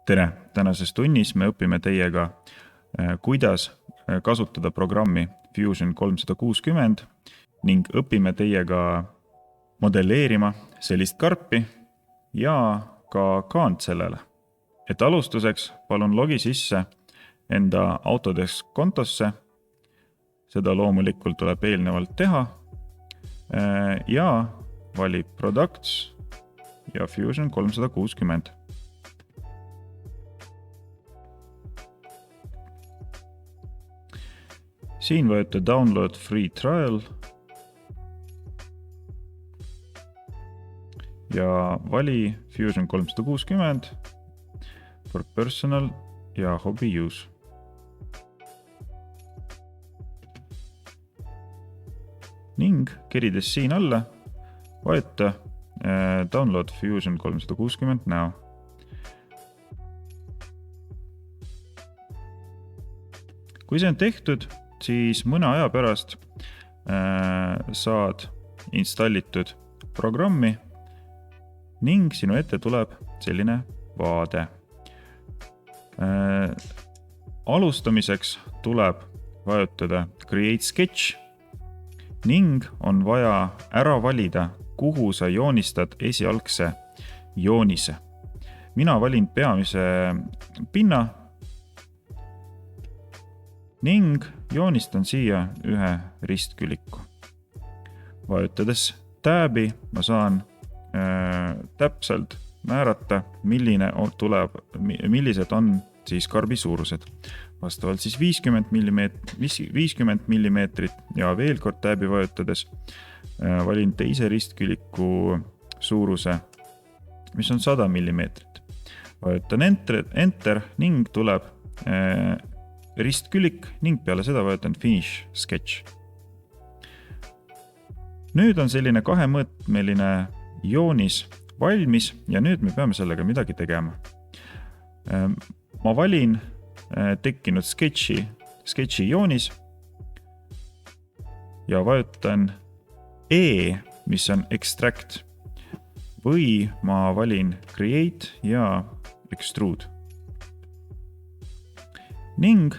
Tere! Tänases tunnis me õpime teiega, kuidas kasutada programmi Fusion 360 ning õpime teiega modelleerima sellist karpi ja ka kaant sellele. Et alustuseks palun logi sisse enda Autodesk kontosse. Seda loomulikult tuleb eelnevalt teha ja vali Products ja Fusion 360. Siin vajuta Download Free Trial ja vali Fusion 360 for personal ja hobby use. Ning kerides siin alla vajuta Download Fusion 360 now. Kui see on tehtud, siis mõne aja pärast saad installitud programmi ning sinu ette tuleb selline vaade. Alustamiseks tuleb vajutada Create Sketch ning on vaja ära valida, kuhu sa joonistad esialgse joonise. Mina valin peamise pinna ning joonistan siia ühe ristküliku. Vajutades tääbi ma saan täpselt määrata, millised on siis karbi suurused. Vastavalt siis 50 mm ja veel kord tääbi vajutades valin teise ristküliku suuruse, mis on 100 mm. Vajutan Enter ning tuleb ristkülik ning peale seda vajutan Finish Sketch. Nüüd on selline kahemõõtmeline joonis valmis ja nüüd me peame sellega midagi tegema. Ma valin tekkinud sketši joonis ja vajutan E, mis on Extract või ma valin Create ja Extrude. Ning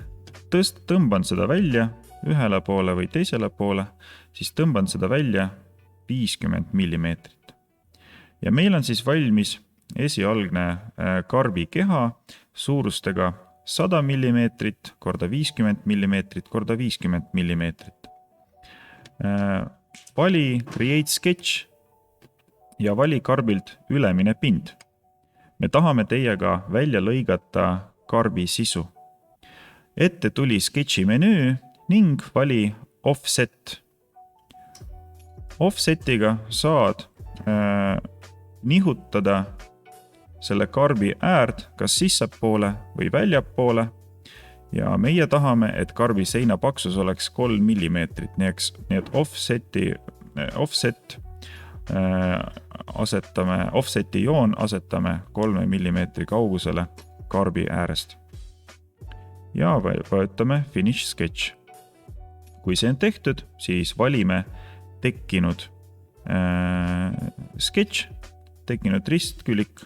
tõmban seda välja ühele poole või teisele poole, siis tõmban seda välja 50 mm. Ja meil on siis valmis esialgne karbi keha suurustega 100 mm korda 50 mm korda 50 mm. Vali Create Sketch ja vali karbilt ülemine pind. Me tahame teiega välja lõigata karbi sisu. Ette tuli sketši menüü ning vali Offset. Offsetiga saad nihutada selle karbi äärd kas sissepoole või väljapoole ja meie tahame, et karbi seina paksus oleks 3 mm. Nii et offseti joon asetame 3 mm kaugusele karbi äärest. Ja vajutame Finish Sketch. Kui see on tehtud, siis valime tekkinud sketch, tekkinud ristkülik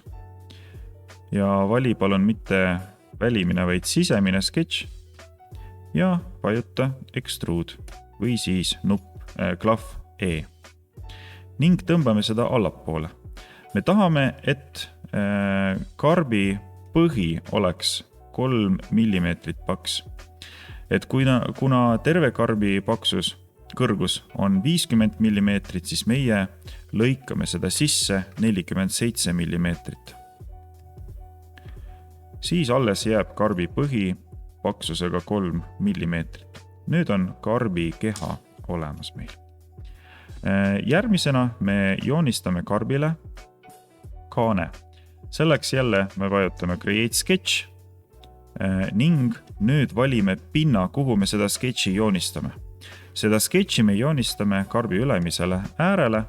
ja vali palun mitte välimine, vaid sisemine sketch ja vajuta Extrude või siis klahv E. Ning tõmbame seda allapoole. Me tahame, et karbi põhi oleks 3 mm paks. Et kuna terve karbi paksus kõrgus on 50 mm, siis meie lõikame seda sisse 47 mm. Siis alles jääb karbi põhi paksusega 3 mm. Nüüd on karbi keha olemas meil. Järgmisena me joonistame karbile kaane. Selleks jälle me vajutame Create Sketch ning nüüd valime pinna, kuhu me seda sketši joonistame. Seda sketši me joonistame karbi ülemisele äärele.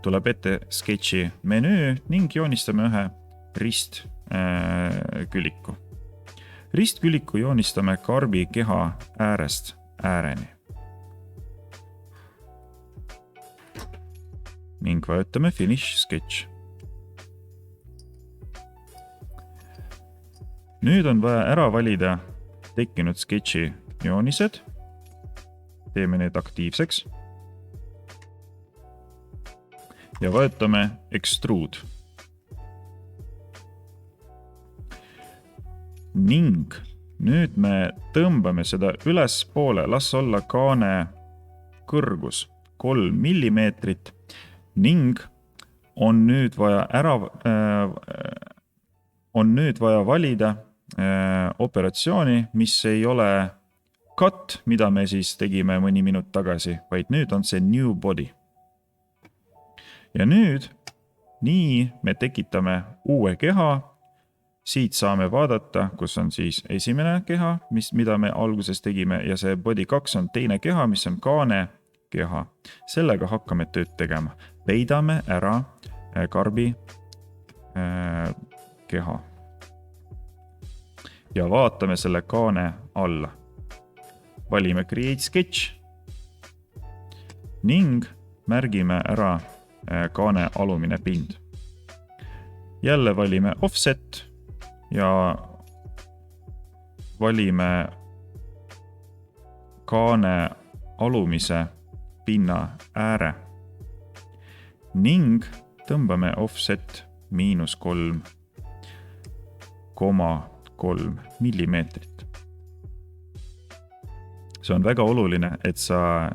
Tuleb ette sketši menüü ning joonistame ühe ristküliku. Ristküliku joonistame karbi keha äärest ääreni. Ning vajutame Finish Sketch. nüüd on vaja ära valida tekkinud sketši joonised. Teeme need aktiivseks. Ja vajutame Extrude. Ning nüüd me tõmbame seda üles poole, las olla kaane kõrgus 3 millimeetrit ning on nüüd vaja valida operatsiooni, mis ei ole cut, mida me siis tegime mõni minut tagasi, vaid nüüd on see new body. Ja nüüd nii me tekitame uue keha. Siit saame vaadata, kus on siis esimene keha, mida me alguses tegime, ja see body 2 on teine keha, mis on kaane keha. Sellega hakkame tööd tegema. Peidame ära karbi keha. Ja vaatame selle kaane alla. Valime Create Sketch ning märgime ära kaane alumine pind. Jälle valime Offset ja valime kaane alumise pinna ääre ning tõmbame offset -3,3 millimeetrit. See on väga oluline, et sa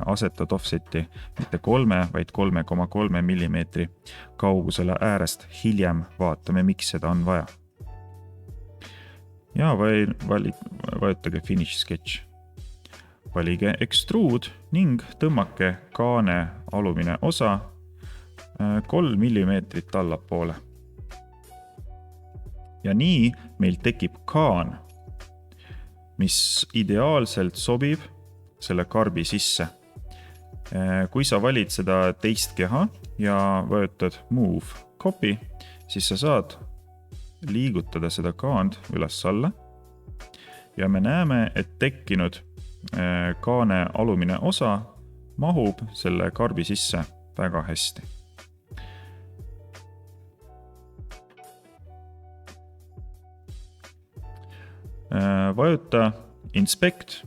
asetad offseti mitte 3, vaid 3,3 millimeetri kaugusele äärest. Hiljem vaatame, miks seda on vaja. Ja vajutage Finish Sketch. Valige Extrude ning tõmmake kaane alumine osa 3 millimeetrit allapoole. Ja nii meil tekib kaan, mis ideaalselt sobib selle karbi sisse. Kui sa valid seda teist keha ja vajutad Move Copy, siis sa saad liigutada seda kaand üles-alla. Ja me näeme, et tekkinud kaane alumine osa mahub selle karbi sisse väga hästi. Vajuta Inspect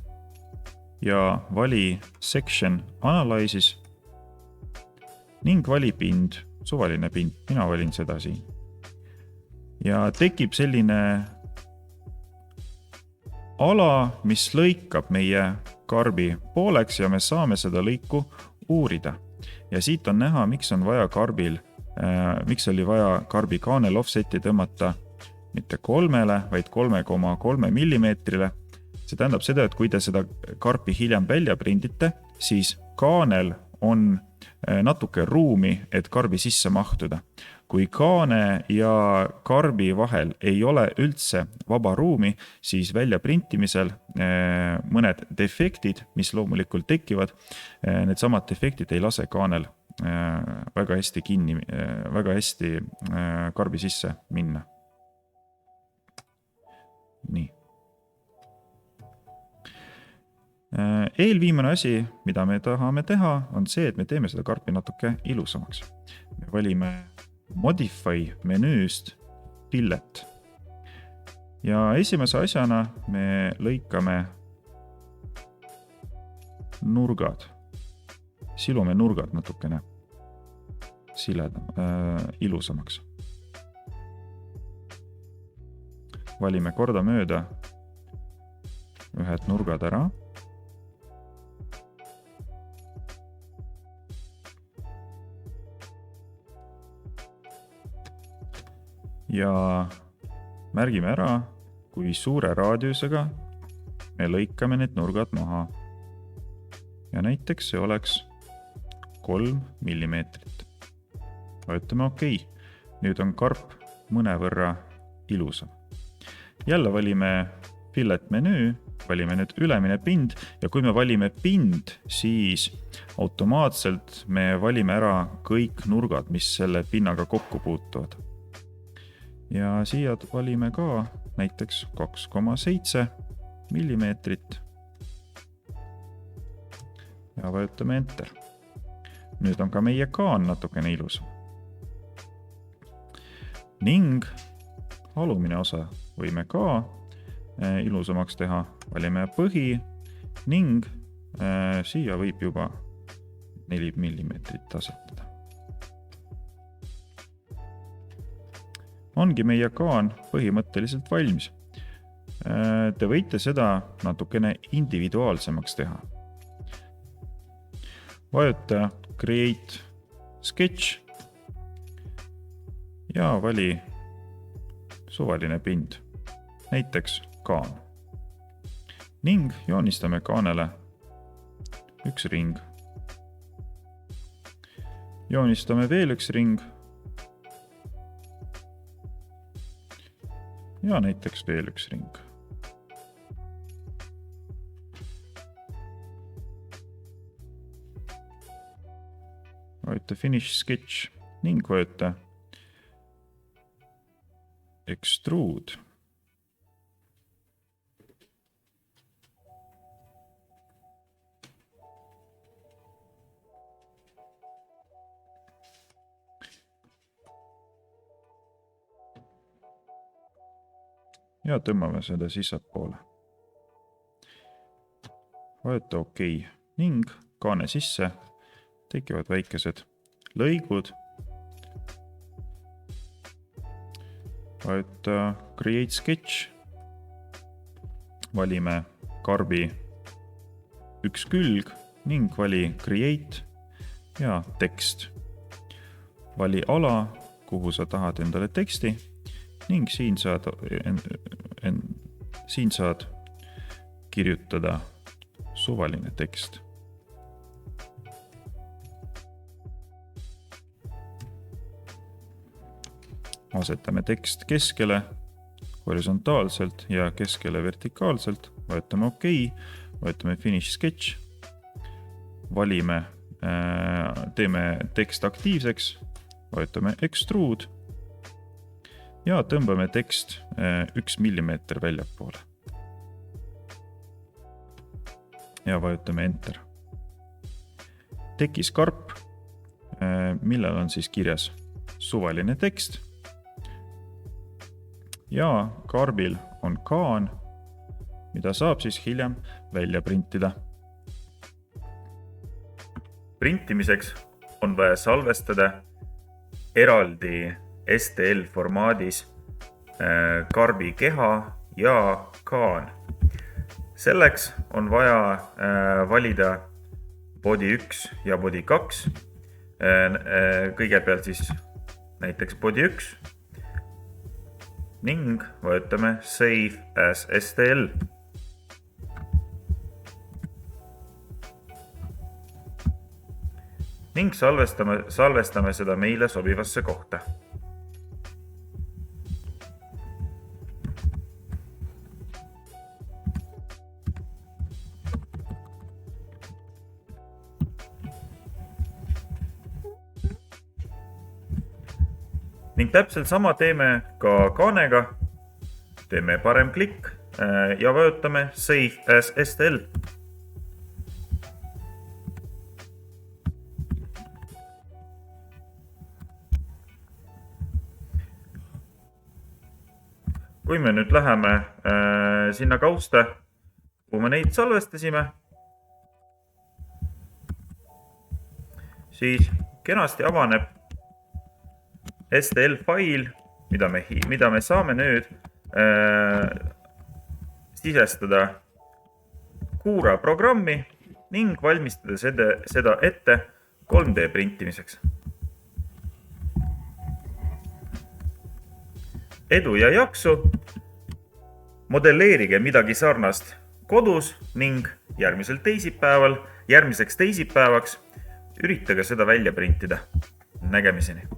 ja vali Section Analysis ning vali pind, suvaline pind, mina valin seda siin. Ja tekib selline ala, mis lõikab meie karbi pooleks ja me saame seda lõiku uurida. Ja siit on näha, miks oli vaja karbi kaanel offseti tõmmata mitte 3, vaid 3,3 millimeetrile. See tähendab seda, et kui te seda karpi hiljem välja prindite, siis kaanel on natuke ruumi, et karbi sisse mahtuda. Kui kaane ja karbi vahel ei ole üldse vaba ruumi, siis välja printimisel mõned defektid, mis loomulikult tekivad, need samad defektid ei lase kaanel väga hästi karbi sisse minna. Nii. Eelviimane asi, mida me tahame teha, on see, et me teeme seda karpi natuke ilusamaks. Me valime Modify menüüst Fillet. Ja esimese asjana me lõikame nurgad. Silume nurgad natukene ilusamaks. Valime korda mööda ühed nurgad ära. Ja märgime ära, kui suure raadiusega me lõikame need nurgad maha. Ja näiteks see oleks 3 millimeetrit. Vajutame OK. Nüüd on karp mõnevõrra ilusam. Jälle valime Fillet menüü, valime nüüd ülemine pind ja kui me valime pind, siis automaatselt me valime ära kõik nurgad, mis selle pinnaga kokku puutuvad. Ja siia valime ka näiteks 2,7 millimeetrit ja vajutame Enter. Nüüd on ka meie kaan natukene ilus. Ning alumine osa võime ka ilusamaks teha, valime põhi ning siia võib juba 4 mm asetada. Ongi meie kaan põhimõtteliselt valmis. Te võite seda natukene individuaalsemaks teha. Vajuta Create Sketch ja vali suvaline pind, näiteks kaan. Ning joonistame kaanele üks ring. Joonistame veel üks ring ja näiteks veel üks ring. Vajuta Finish Sketch ning vajuta Extrude. Ja tõmbame seda sissepoole. Vajuta OK ning kaane sisse tekivad väikesed lõigud. Vajuta Create Sketch. Valime karbi üks külg ning vali Create ja tekst. Vali ala, kuhu sa tahad endale teksti ning siin saad kirjutada suvaline tekst. Asetame tekst keskele horisontaalselt ja keskele vertikaalselt. Vajutame OK, vajutame Finish Sketch. Valime, teeme tekst aktiivseks, vajutame Extrude ja tõmbame tekst 1 mm väljapoole. Ja vajutame Enter. Tekis karp, millel on siis kirjas suvaline tekst. Ja karbil on kaan, mida saab siis hiljem välja printida. Printimiseks on vaja salvestada eraldi STL formaadis karbi keha ja kaan. Selleks on vaja valida body 1 ja body 2. Kõigepealt siis näiteks body 1 ning vajutame Save as STL. Ning salvestame seda meile sobivasse kohta. Ning täpselt sama teeme ka kaanega. Teeme parem klikk ja vajutame Save as STL. Kui me nüüd läheme sinna kausta, kuhu me neid salvestasime, siis kenasti avaneb STL fail, mida me saame nüüd sisestada Cura programmi ning valmistada seda ette 3D printimiseks. Edu ja jaksu, modelleerige midagi sarnast kodus ning järgmiseks teisipäevaks üritage seda välja printida. Nägemiseni!